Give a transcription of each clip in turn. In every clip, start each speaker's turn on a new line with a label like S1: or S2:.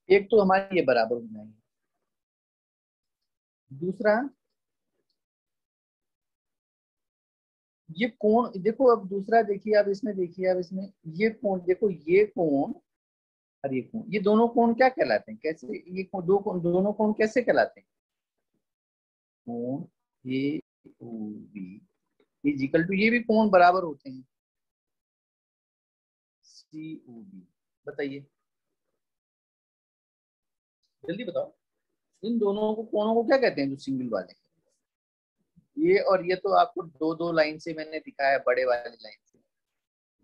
S1: एक तो हमारी ये बराबर हो जाएंगे। दूसरा, ये कोण देखो, अब दूसरा देखिए, अब इसमें देखिए, अब इसमें ये कोण देखो, ये कोण और ये कोण, ये दोनों कोण क्या कहलाते हैं, कैसे ये दो कोण, दोनों कोण कैसे कहलाते हैं? कोण A O B is equal to, ये भी कोण बराबर होते हैं, सी ओ बी। बताइए, जल्दी बताओ, इन दोनों को कोणों को क्या कहते हैं जो सिंगल वाले? ये और ये तो आपको दो दो लाइन से मैंने दिखाया, बड़े वाले लाइन से,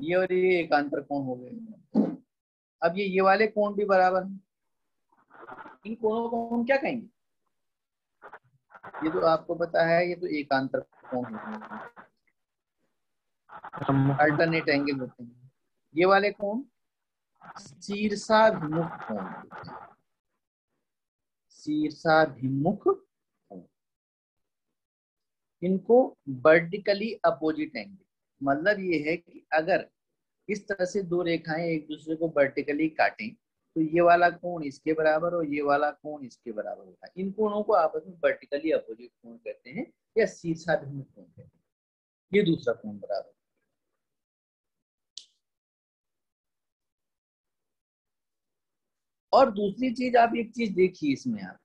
S1: ये और ये एकांतर कोण हो गए। अब ये वाले कोण भी बराबर हैं, इन कोणों को हम क्या कहेंगे? ये तो आपको पता है, ये तो एकांतर कोण होते हैं, अल्टरनेट एंगल होते हैं। ये वाले कोण शीर्षाभिमुख कोण होते हैं, शीर्षाभिमुख कोण। इनको वर्टिकली अपोजिट एंगल, मतलब ये है कि अगर इस तरह से दो रेखाएं एक दूसरे को वर्टिकली काटें तो ये वाला कोण इसके बराबर और ये वाला कोण इसके बराबर होता है। इन कोणों को आपस में वर्टिकली अपोजिट कोण कहते हैं या शीर्षाभिमुख कोण कहते हैं। ये दूसरा कोण बराबर। और दूसरी चीज, आप एक चीज देखिए इसमें, आप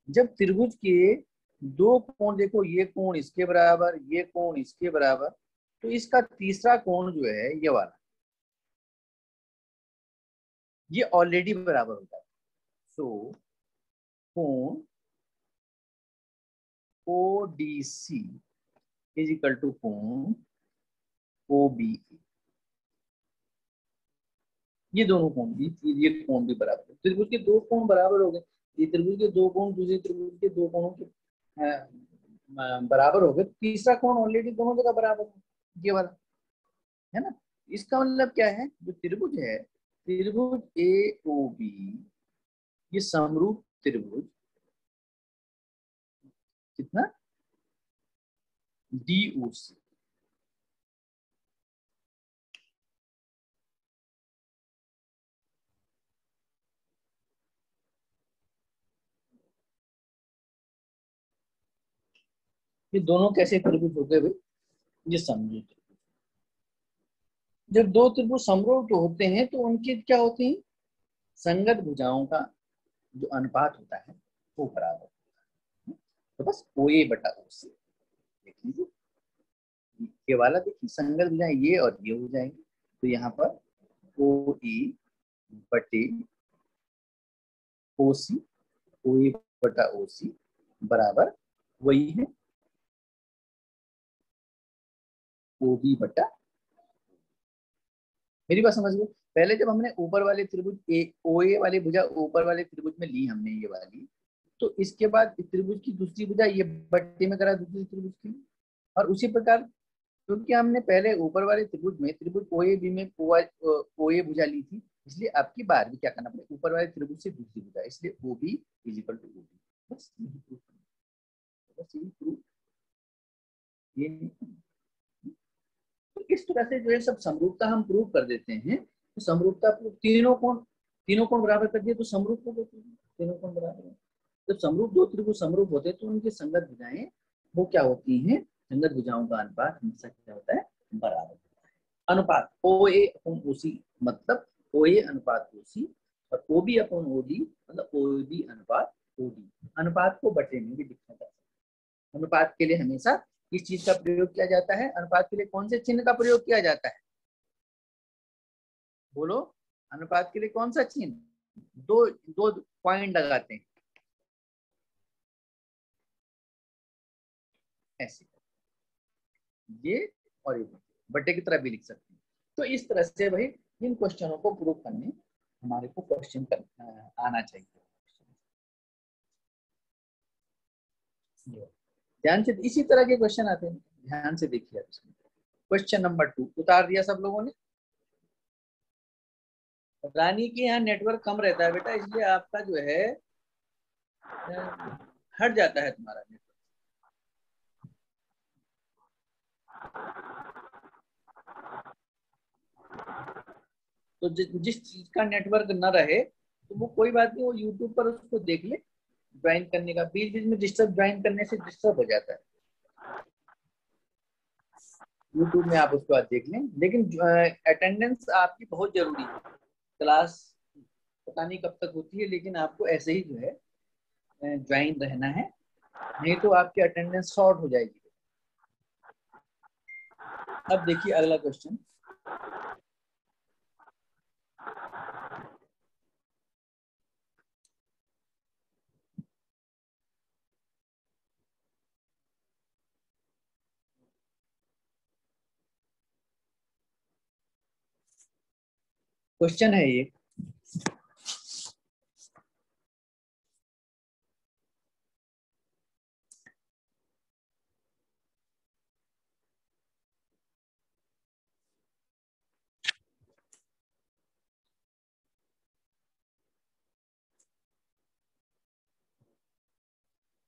S1: जब त्रिभुज के दो कोण देखो, ये कोण इसके बराबर, ये कोण इसके बराबर, तो इसका तीसरा कोण जो है ये वाला, ये ऑलरेडी बराबर होता है। सो कोण O D C is equal to कोण ओ बी। ये दोनों कोण भी, ये कोण भी बराबर है, त्रिभुज के दो कोण बराबर हो गए। ये त्रिभुज के दो कोण दूसरे त्रिभुज के दो कोणों के बराबर हो गए, तीसरा कोण ऑलरेडी दोनों जगह बराबर है, ये वाला, है ना। इसका मतलब क्या है, जो त्रिभुज है, त्रिभुज ए ओ बी, ये समरूप त्रिभुज कितना, डी ओ सी, ये दोनों कैसे त्रिभुज हो गए भाई? ये समरूप त्रिभुज। जब दो त्रिभुज समरूप होते हैं तो उनके क्या होते हैं, संगत भुजाओं का जो अनुपात होता है वो बराबर होता है। तो बस ओ ए बटा ओ सी देख लीजिए, ये वाला देखिए, संगत भुजाएं ये और ये हो जाएंगे, तो यहाँ पर ओ ई बटे ओ सी, ओ ए बटा ओ सी बराबर वही है ओ बी बटा। मेरी बात समझ गए? पहले जब हमने ऊपर वाले त्रिभुज ए ओ ए वाली भुजा ऊपर वाले त्रिभुज में ली हमने ये वाली, तो इसके बाद त्रिभुज की दूसरी भुजा ये बट्टे में करा दूसरी त्रिभुज की। और उसी प्रकार, क्योंकि हमने पहले ऊपर वाले त्रिभुज में त्रिभुज ओ ए बी में ओ ए भुजा ली थी, इसलिए आपकी बार भी क्या करना पड़ेगा, ऊपर वाले त्रिभुज से दूसरी भुजा, इसलिए O B is equal to O B. बस यही प्रूफ, बस यही प्रूफ, ये नहीं। तो इस तरह से जो है सब समरूपता हम प्रूव कर देते हैं। तो समरूपता प्रूफ, तीनों कोण बराबर कर दिए तो समरूप हो गए, तीनों कोण बराबर है। जब समरूप दो त्रिभुज समरूप होते हैं तो उनकी संगत भुजाएं वो क्या होती हैं, संगत भुजाओं का अनुपात हमेशा क्या होता है, बराबर होता है। अनुपात ओ ए अपॉन ओ सी, मतलब ओ ए अनुपात ओ सी, और O B upon O D मतलब ओ बी अनुपात ओ डी। अनुपात को बटे में भी लिखा जा सकता है। अनुपात के लिए हमेशा किस चीज का प्रयोग किया जाता है, अनुपात के लिए कौन से चिन्ह का प्रयोग किया जाता है, बोलो? अनुपात के लिए कौन सा चिन्ह, दो दो पॉइंट लगाते हैं ऐसे, ये और ये बटे की तरह भी लिख सकते हैं। तो इस तरह से भाई इन क्वेश्चनों को प्रूव करने हमारे को क्वेश्चन आना चाहिए। ध्यान से इसी तरह के क्वेश्चन आते हैं, ध्यान से देखिए। क्वेश्चन नंबर 2 उतार दिया सब लोगों ने? रानी के यहाँ नेटवर्क कम रहता है बेटा, इसलिए आपका जो है हट जाता है तुम्हारा नेटवर्क। तो जिस चीज का नेटवर्क न रहे तो वो कोई बात नहीं, वो यूट्यूब पर उसको देख ले, ज्वाइन करने का बीच बीच में डिस्टर्ब, ज्वाइन करने से डिस्टर्ब हो जाता है। यूट्यूब में आप उसको आज देख लें, लेकिन अटेंडेंस आपकी बहुत जरूरी है। क्लास पता नहीं कब तक होती है, लेकिन आपको ऐसे ही जो है ज्वाइन रहना है, नहीं तो आपकी अटेंडेंस शॉर्ट हो जाएगी। अब देखिए अगला क्वेश्चन। क्वेश्चन है ये,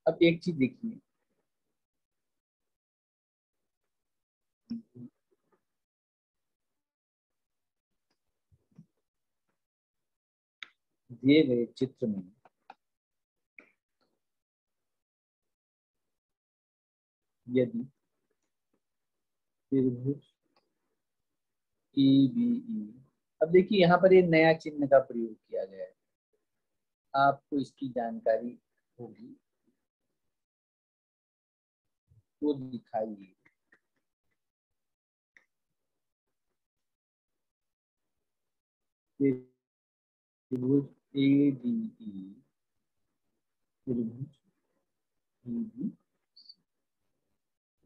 S1: अब एक चीज देखिए, दिए गए चित्र में यदि त्रिभुज EBE, अब देखिए यहाँ पर ये नया चिन्ह का प्रयोग किया गया है, आपको इसकी जानकारी होगी तो दिखाइए। त्रिभुज ADE, त्रिभुज EB,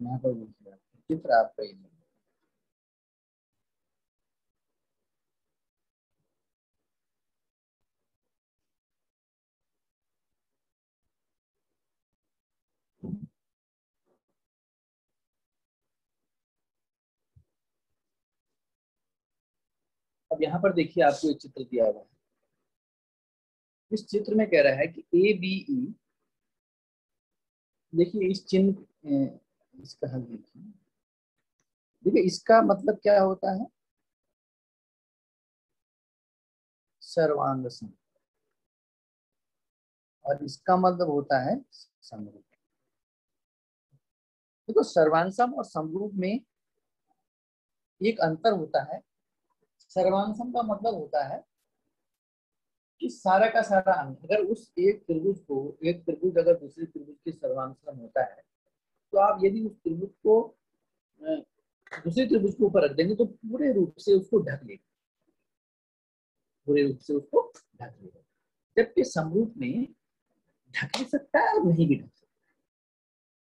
S1: यहाँ पर देखिए चित्र आपका ये नहीं। अब यहाँ पर देखिए आपको एक चित्र दिया हुआ है, इस चित्र में कह रहा है कि ABE, देखिए इस चिन्ह इसका हल देखिए, देखिए इसका मतलब क्या होता है, सर्वांग सम, और इसका मतलब होता है समरूप। देखो सर्वांग और समरूप में एक अंतर होता है। सर्वांग का मतलब होता है कि सारा का सारा अंग, अगर उस एक त्रिभुज को, एक त्रिभुज अगर दूसरे त्रिभुज के सर्वांग होता है, तो आप यदि उस त्रिभुज को दूसरे त्रिभुज के ऊपर रख देंगे तो पूरे रूप से उसको ढक लेगा, पूरे रूप से उसको ढक लेगा। जबकि समरूप में ढक भी सकता है और नहीं भी ढक सकता,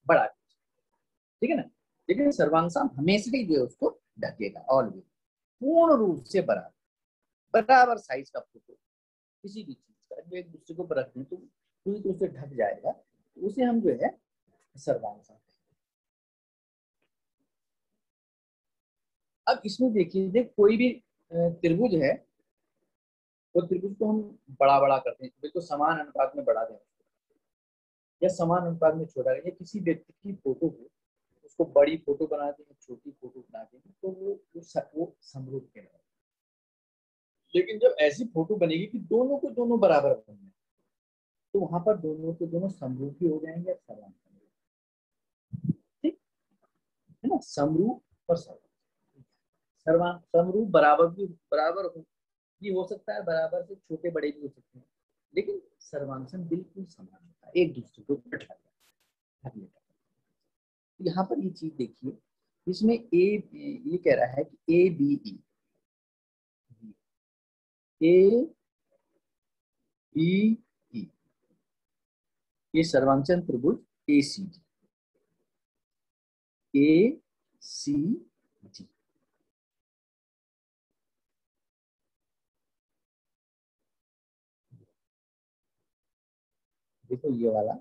S1: बड़ा, ठीक है ना। लेकिन सर्वांग हमेशा ही जो है उसको ढकेगा, ऑलवेज, पूर्ण रूप से बराबर, बराबर साइज का फोटो किसी भी चीज का जो एक दूसरे को रख दें तो पूरी तरह से ढक जाएगा, तो उसे हम जो है सर्वांग। अब इसमें देखिए, देख कोई भी त्रिभुज है, वो त्रिभुज को हम बड़ा बड़ा करते हैं, बिल्कुल समान अनुपात में बढ़ा दें या समान अनुपात में छोटा करें, या किसी व्यक्ति की फोटो को उसको बड़ी फोटो बना दें, छोटी फोटो बना दें, तो वो समरूप के है। लेकिन जब ऐसी फोटो बनेगी कि दोनों को दोनों बराबर बनना है, तो वहां पर दोनों को दोनों समरूप ही हो जाएंगे या समान, ठीक है ना। समरूप और सर्वांग, समरूप बराबर भी, बराबर भी हो सकता है, बराबर से छोटे बड़े भी हो सकते हैं, लेकिन सर्वांग बिल्कुल समान होता है, एक दूसरे को बैठा लेता है। यहाँ पर ये चीज देखिए, इसमें ये कह रहा है कि ABE, ABE ये सर्वांचल त्रिभुज ACD। देखो ये वाला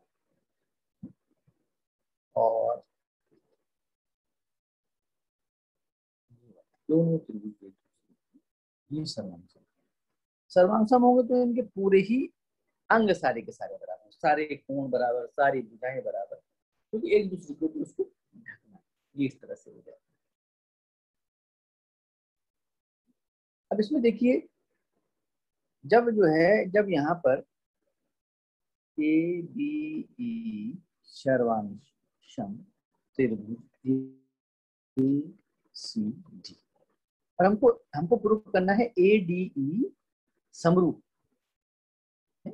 S1: और दोनों त्रिभुज ये सर्वांचल, सर्वांसम होंगे तो इनके पूरे ही अंग सारे के सारे बराबर, सारे कोण बराबर, सारी भुजाएं बराबर, क्योंकि तो एक दूसरे को भी उसको ढकना, ये इस तरह से हो जाए। अब इसमें देखिए जब जो है जब यहाँ पर ए बी ई सर्वांशम त्रिभुज ए सी डी, और हमको हमको प्रूव करना है ए डी ई समरूप है।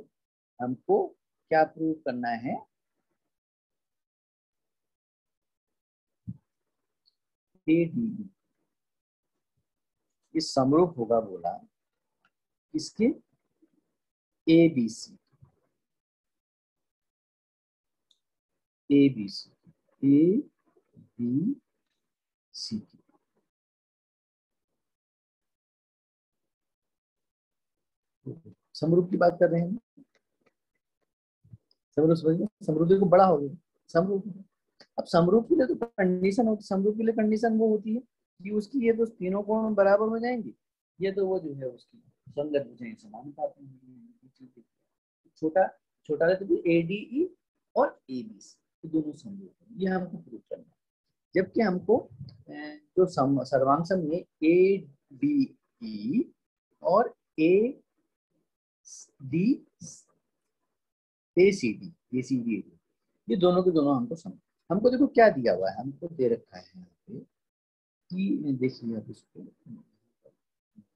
S1: हमको क्या प्रूव करना है? ए डी ई ये समरूप होगा बोला इसके A B C, A B C, A B C की। समरूप की बात कर रहे हैं, समरूप समझिए, समरूप को बड़ा हो गया समरूप। अब समरूप के लिए तो कंडीशन होती, समरूप के लिए कंडीशन वो होती है कि उसकी ये तो तीनों कोण बराबर हो जाएंगे, ये तो वो जो है उसकी संगत भुजाएं समानुपात में होंगी। छोटा छोटा रहता है ए डी ई और ए बी सी, तो दोनों समरूप है, ये हमको प्रूव करना है। जबकि हमको जो सर्वांग में ए डी ई और A D A C D ये दोनों के दोनों हमको समझ, हमको देखो क्या दिया हुआ है, हमको दे रखा है यहाँ पे कि देखिए अब इसको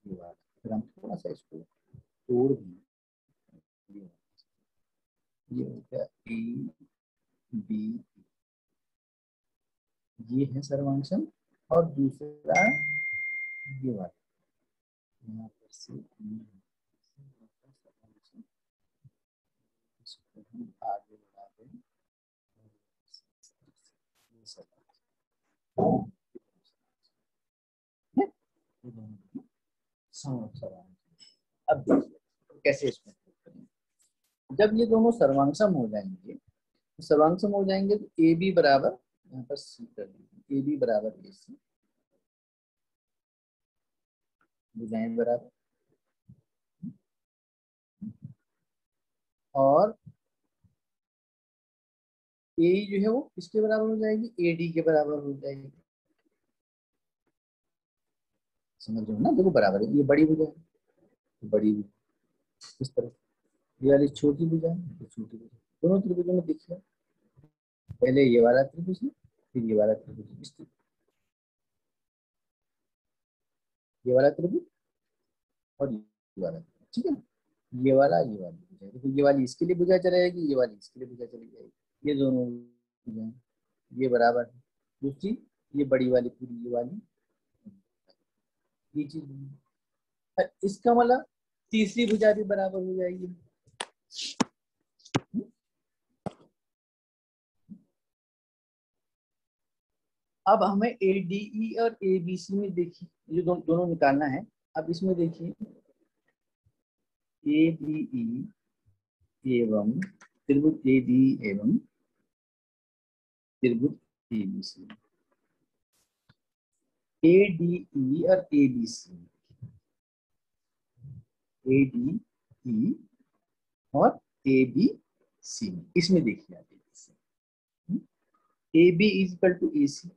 S1: ये बात, फिर हम थोड़ा सा इसको तोड़ दें, ये हो गया ए बी, ये है सर्वांशम, और दूसरा ये वाला यहाँ पर से इसको हम आगे बढ़ा दें, अब देखिए कैसे इसमें जब ये दोनों सर्वांशम हो जाएंगे, सर्वांशम हो जाएंगे तो ए बी बराबर, यहाँ पर सी कर दीजिए, ए बी बराबर ए सी, भुजाएं बराबर, और ए जो है वो किसके बराबर हो जाएगी, ए डी के बराबर हो जाएगी। समझ रहे हो ना, देखो बराबर है, ये बड़ी भुजा है, बड़ी भुजा इस तरह, ये वाली छोटी भुजा है, तो छोटी भुजा। दोनों त्रिभुजों में देखिए, पहले ये वाला त्रिभुज है, फिर ये वाला त्रिभुज, ये वाला त्रिभुज और ये वाला त्रिभुज, ठीक है। ये वाला ये वाली भुजा, देखो ये वाली इसके लिए भुजा चली जाएगी, ये वाली इसके लिए भुजा चली जाएगी, ये दोनों भुजाएं ये बराबर है। दूसरी ये बड़ी वाली पूरी ये वाली, ये चीज इसका मतलब तीसरी भुजा भी बराबर हो जाएगी। अब हमें ए डी ई और ए बी सी में देखिए, ये दोनों निकालना है। अब इसमें देखिए ए डी ई एवं त्रिभुज ए डी एवं त्रिभुज ए B C, A D E और ए B C, A D E और ए बी सी, इसमें देखिए आप A B is equal to A C,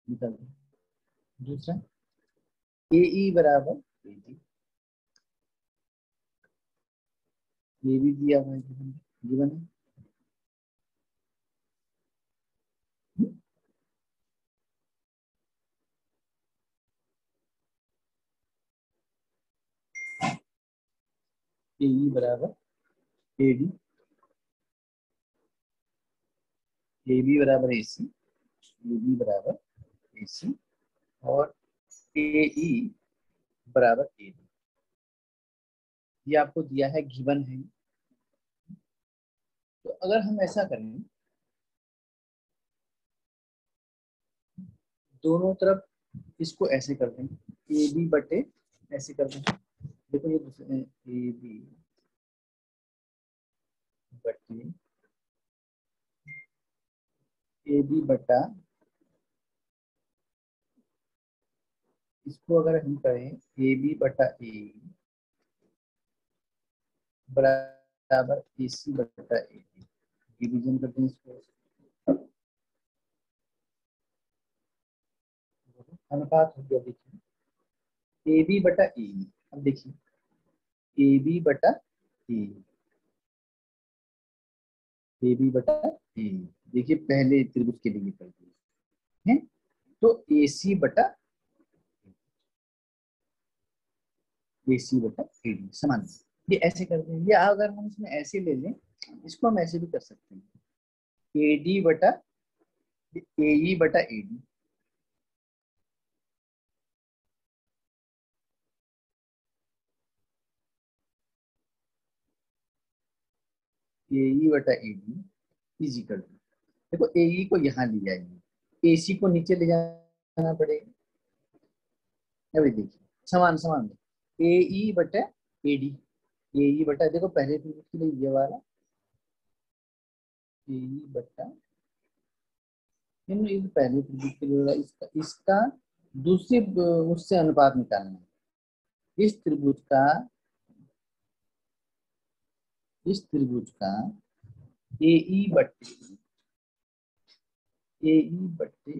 S1: निकाल दूसरा ए ई बराबर ए डी, ये भी दिया हुआ है गिवन है। ए ई बराबर ए डी, ए बी बराबर ए सी, ए बी बराबर ए सी, और ए ई बराबर ए डी, ये आपको दिया है, गिवन है। तो अगर हम ऐसा करें, दोनों तरफ इसको ऐसे कर दें, ए बी बटे ऐसे कर दें, देखो ये दूसरे ए बी बटे ए बी बटा, इसको अगर हम करें ए बी बटा ए बराबर ए सी बटा ए डी, डिवीजन करते हैं इसको, अनुपात हो गया, देखिए ए बी बटा ए। अब देखिए ए बी बटा ए, ए बी बटा ए, देखिए पहले त्रिभुज के लिए कर दिए हैं। तो ए सी बटा ए सी बटा ए डी समान, ये ऐसे कर दें। या अगर हम इसमें ऐसे ले लें, इसको हम ऐसे भी कर सकते हैं, ए डी बटा ए ई बटा ए डी, ए ई बटा ए डी इजिकल, देखो ए ई को यहाँ ले जाएंगे, ए सी को नीचे ले जाना पड़ेगा। अभी देखिए समान समान, ए ई बटा ए डी, ए ई बटा, देखो पहले त्रिभुज के लिए ये वाला ए ई बटा, इन पहले त्रिभुज के लिए इसका इसका दूसरी उससे अनुपात निकालना है। इस त्रिभुज का ए ई बट्टे ए ई बट्टे,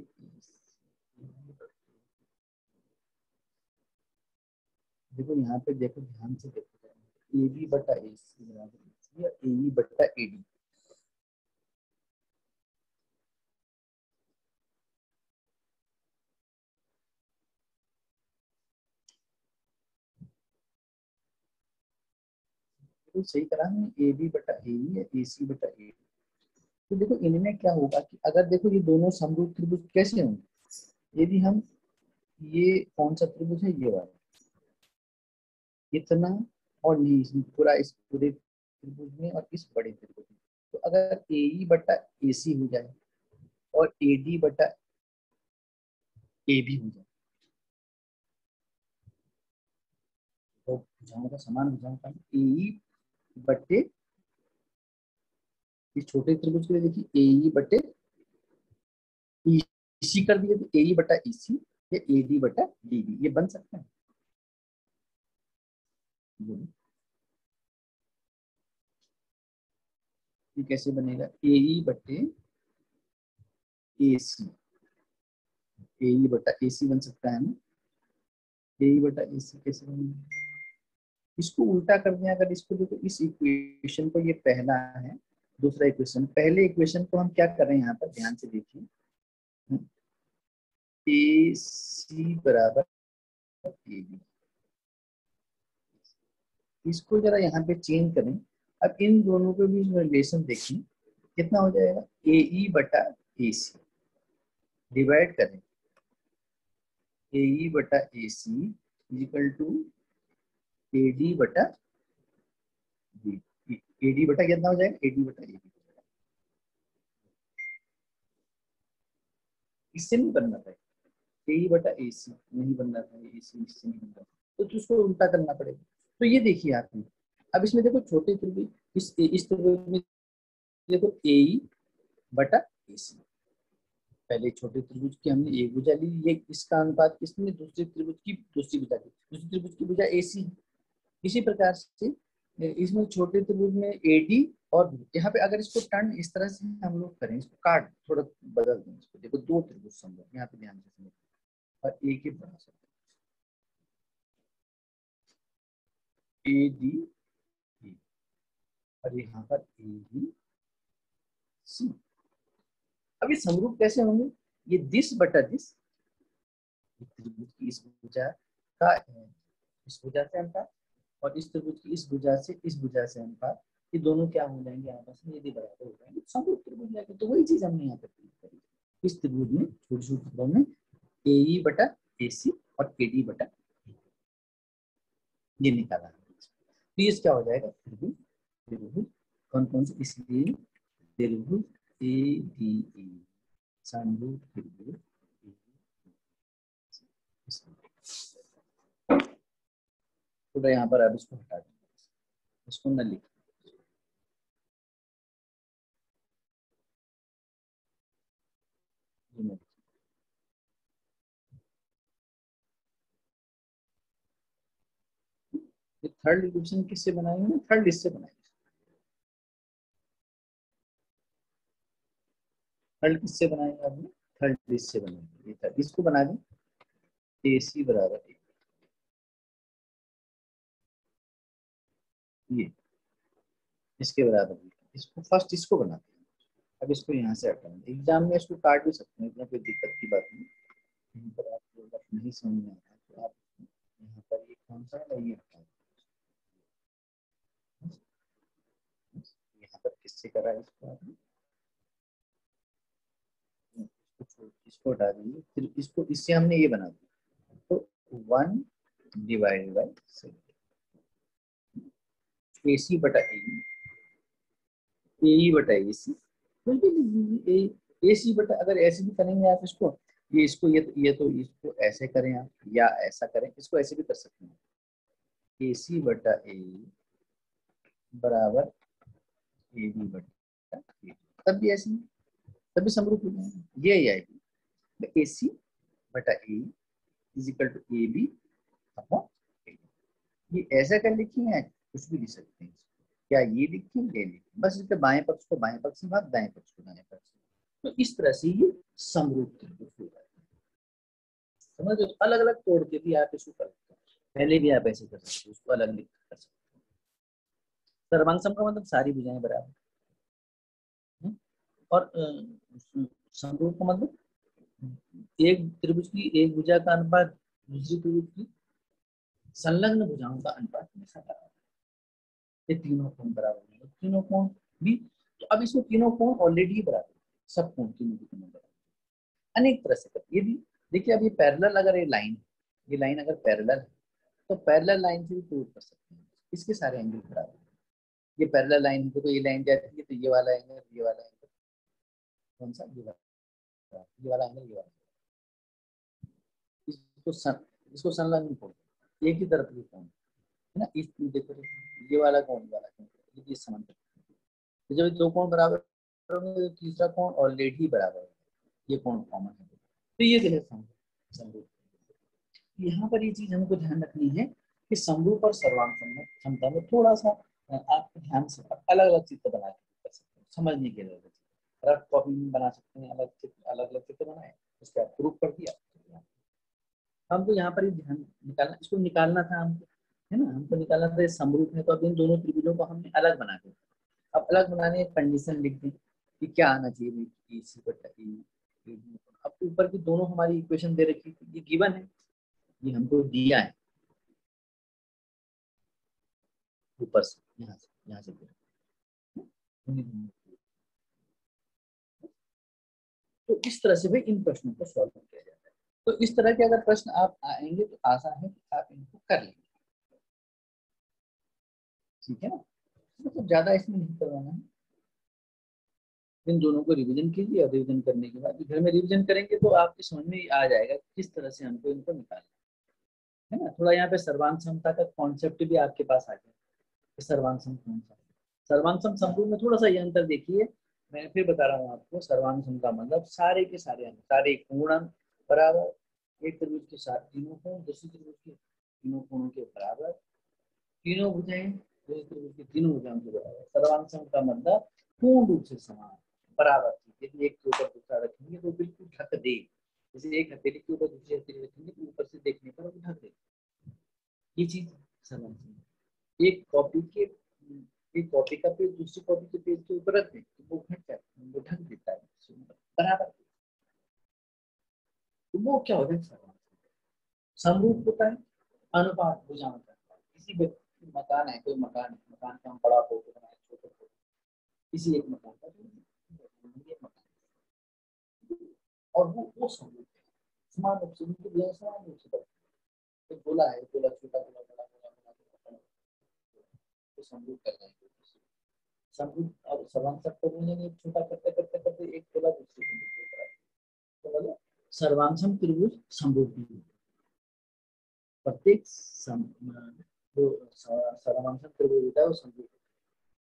S1: देखो यहाँ पे देखो ध्यान से देखो, ए बी बटा ए सी बराबर या ए ई बटा ए डी। तो सही करा हमने, ए बी बटा ए ई या ए सी बटा ए डी। तो देखो इनमें क्या होगा कि अगर देखो ये दोनों समरूप त्रिभुज कैसे होंगे, यदि हम, ये कौन सा त्रिभुज है, ये वाला, इतना और ये पूरा, इस पूरे त्रिभुज में और इस बड़े त्रिभुज में, तो अगर ए ई बटा ए सी हो जाए और ए डी बटा ए बी हो जाए, तो भुजाओं का समान भुजाओं का ए ई बटे, इस छोटे त्रिभुज के लिए देखिए ए ई बटे ई सी कर दिए, तो ए ई बटा ई सी या ए डी बटा डी बी, ये बन सकता है। बोलिए, ये कैसे बनेगा, ए ई बटे ए सी, ए ई बटा ए सी बन सकता है ना, ए ई बटा ए सी कैसे बनेगा, इसको उल्टा कर दें अगर, इसको देखो इस इक्वेशन को, ये पहला है, दूसरा इक्वेशन, पहले इक्वेशन को हम क्या कर रहे हैं यहाँ पर ध्यान से देखिए, ए सी बराबर ए बी, इसको जरा यहाँ पे चेंज करें। अब इन दोनों के बीच में रिलेशन देखिए कितना हो जाएगा, ए ई बटा ए सी डिवाइड करें ए ई बटा ए सी इक्वल टू ए डी बटा बी, ए डी बटा कितना हो जाएगा, ए डी बटा ए बी, इससे नहीं बनना था, ए ई बटा ए सी नहीं बनना था, ए सी इससे नहीं बनना था, तो उसको उल्टा करना पड़ेगा। तो ये देखिए आपने, अब इसमें देखो छोटे त्रिभुज, इस त्रिभुज में देखो ए ई बटा ए सी, पहले छोटे त्रिभुज की हमने एक भुजा ली, ये इसका अनुपात किसमें, दूसरे त्रिभुज की दूसरी भुजा ली, दूसरी त्रिभुज की भुजा ए सी। इसी प्रकार से इसमें छोटे त्रिभुज में ए डी, और यहाँ पे अगर इसको टर्न इस तरह से हम लोग करें, इसको काट थोड़ा बदल दें, इसको देखो दो त्रिभुज समझो, यहाँ पे ध्यान से समझो, और ए के बड़ा सा ए डी, और यहाँ पर ए डी सी। अब ये समरूप कैसे होंगे, ये दिस बटा दिस, त्रिभुज की इस भुजा का इस भुजा से अनुपात, और इस त्रिभुज की इस भुजा से इस भुजा से अनुपात, ये दोनों क्या हो जाएंगे आपस में, यदि बराबर हो जाएंगे तो समरूप त्रिभुज जाएगा। तो वही चीज हमने यहाँ पे करी, इस त्रिभुज में छोटे छोटे टुकड़ों में ए ई बटा ए सी और ए डी बटा ये निकाला, तो ये क्या हो जाएगा, त्रिभुज त्रिभुज कौन कौन से, इसलिए त्रिभुज ए डी ई समरूप त्रिभुज। तो यहाँ पर अब इसको हटा दें, इसको न लिखें, ये थर्ड इक्वेशन किससे बनाएंगे ना, थर्ड इससे बनाएंगे, थर्ड किससे बनाएंगे आपने, थर्ड इससे बनाएंगे, ये थर्ड इसको बना दें, AC बराबर ये इसके बराबर है। इसको फर्स्ट इसको बनाते हैं। अब इसको यहाँ से हटाएंगे, एग्जाम में इसको काट भी सकते हैं, इतना कोई दिक्कत की बात नहीं। यहाँ पर आपको अगर नहीं समझ में आ रहा है तो आप यहाँ पर ये कौन सा है ये हटा दें। यहाँ पर किससे करा है इसको आपने, इसको हटा दीजिए, फिर इसको इससे हमने ये बना दिया तो 1 डिवाइडेड बाई AC बटा AE बटा AC, कोई भी लिख दीजिए AC बटा, अगर ऐसे भी करेंगे आप इसको, ये तो इसको ऐसे करें आप या ऐसा करें, इसको ऐसे भी कर सकते हैं। AC बटा AE बराबर AB बटा AE, तब भी ऐसे तभी समरूप हो जाएंगे, ये आएगी AC बटा AE is equal to AB upon AE। ये ऐसा कर लिखिए या कुछ भी लिख सकते हैं, क्या ये लिखिए ये लिखिए, बस इसके बाएं पक्ष को बाएं पक्ष से भाग, दाएं पक्ष को दाएं पक्ष से, तो इस तरह से ये समरूप त्रिभुज हो जाता है। समझ लो, अलग अलग तोड़ के भी आप इसको कर सकते हैं, पहले भी आप ऐसे कर सकते हो, उसको अलग लिख कर सकते हैं। सर्वांग का मतलब सारी भुजाएं बराबर, और समरूप का मतलब एक त्रिभुज की एक भुजा का अनुपात दूसरी त्रिभुज की संलग्न भुजाओं का अनुपात हमेशा बराबर है। ये तीनों कोण बराबर है, तीनों कोण भी, तो अब इसमें तीनों कोण ऑलरेडी बराबर, सब कोण तीनों के तीनों बराबर, अनेक तरह से करते। ये भी देखिए, अब ये पैरेलल, अगर ये लाइन अगर पैरेलल है तो पैरेलल लाइन से भी प्रूव कर सकते हैं, इसके सारे एंगल बराबर है। ये पैरेलल लाइन है तो ये लाइन जाती है, तो ये वाला एंगल, ये वाला एंगल कौन सा, ये वाला एंगल, ये वाला, इसको इसको संलग्न कोण, एक ही तरफ के कोण है ना, इस देखो ये वाला कोण, ये वाला कोण, ये समांतर, तो जब दो कोण बराबर होंगे तो तीसरा कोण ऑलरेडी बराबर है, ये कोण कॉमन है, तो ये जो है समरूप। यहाँ पर ये चीज हमको ध्यान रखनी है कि समरूप और सर्वांग क्षमता में थोड़ा सा आप ध्यान से अलग अलग चित्र बना के कर सकते हैं, समझने के लिए रफ कॉपी में बना सकते हैं, अलग अलग चित्र बनाए, उसके बाद प्रूफ कर दिया। हमको यहाँ पर ही ध्यान निकालना, इसको निकालना था हमको, है ना, हमको निकालना था समरूप है, तो अब इन दोनों त्रिभुजों को हमने अलग बना दिया। अब अलग बनाने की कंडीशन लिख दी कि क्या आना चाहिए, AC बटा AE। अब ऊपर की दोनों हमारी इक्वेशन दे रखी थी, ये गिवन है, ये हमको दिया है ऊपर से, यहाँ से तो इस तरह से भी इन प्रश्नों को सॉल्व किया जाता है। तो इस तरह के अगर प्रश्न आप आएंगे तो आसान है कि आप इनको कर लेंगे, ठीक है ना, मतलब ज्यादा इसमें नहीं करवाना है। इन दोनों को रिवीजन कीजिए, और रिवीजन करने के बाद घर में रिवीजन करेंगे तो आपकी समझ में आ जाएगा किस तरह से हमको इनको निकालना है ना। थोड़ा यहाँ पे सर्वांग क्षमता का कॉन्सेप्ट भी आपके पास आ गया, सर्वांग सम कौन सा, सर्वांग सम समरूप में थोड़ा सा ये अंतर देखिए, मैं फिर बता रहा हूँ आपको, सर्वांग सम का मतलब सारे के सारे अंक, सारे कोण अंक बराबर, एक त्रिभुज के साथ तीनों कोण, दूसरी त्रिभुज के तीनों कोणों के बराबर, तीनों भुजाएं दूसरी त्रिभुज की तीनों भुजाओं के बराबर। सर्वांग सम का मतलब पूर्ण रूप से समान बराबर, यदि एक के ऊपर दूसरा रखेंगे तो बिल्कुल ढक दे, जैसे एक हथेली के ऊपर दूसरी हथेली रखेंगे तो ऊपर से देखने पर वो ढक दे, ये चीज सर्वांग सम। एक कॉपी का पेज दूसरी कॉपी के पेज के ऊपर रख दे तो वो घट जाता है, वो ढक देता है बराबर, तो वो क्या होता है समरूप होता है, अनुपात भुजाओं का। किसी व्यक्ति मकान है, कोई मकान है, मकान का हम बड़ा फोटो बनाए, छोटे फोटो, किसी एक मकान का ये मकान, और वो समरूप है, समान रूप से उनके लिए समान रूप से तो गोला है, गोला छोटा, गोला बड़ा, गोला बड़ा, तो समरूप कर जाएंगे समरूप। अब सर्वांग सबको बोलेंगे, छोटा करते करते करते एक गोला दूसरे को, तो बोले सर्वांशम त्रिभुज समरूप भी, प्रत्येक जो सर्वांशम त्रिभुज होता है वो समरूप,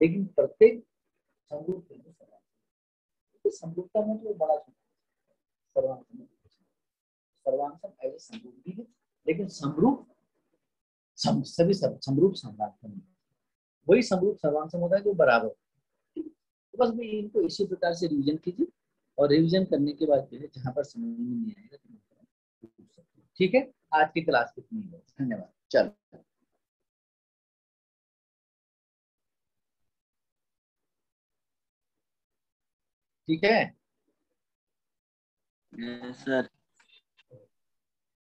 S1: लेकिन प्रत्येक समरूप त्रिभुज समरूपता में तो बड़ा सर्वांशम, सर्वांशम ऐसे समरूप भी है, लेकिन समरूप सभी समरूप सर्वांशम, वही समरूप सर्वांशम होता है जो बराबर, तो बस मैं इनको इसी प्रकार से रिवीजन कीजिए, और रिवीजन करने के बाद जो है जहाँ पर समझ में नहीं आएगा तो पूछ सकते हो। ठीक है, आज की क्लास कितनी है, धन्यवाद। चलो। ठीक है।
S2: Yes sir.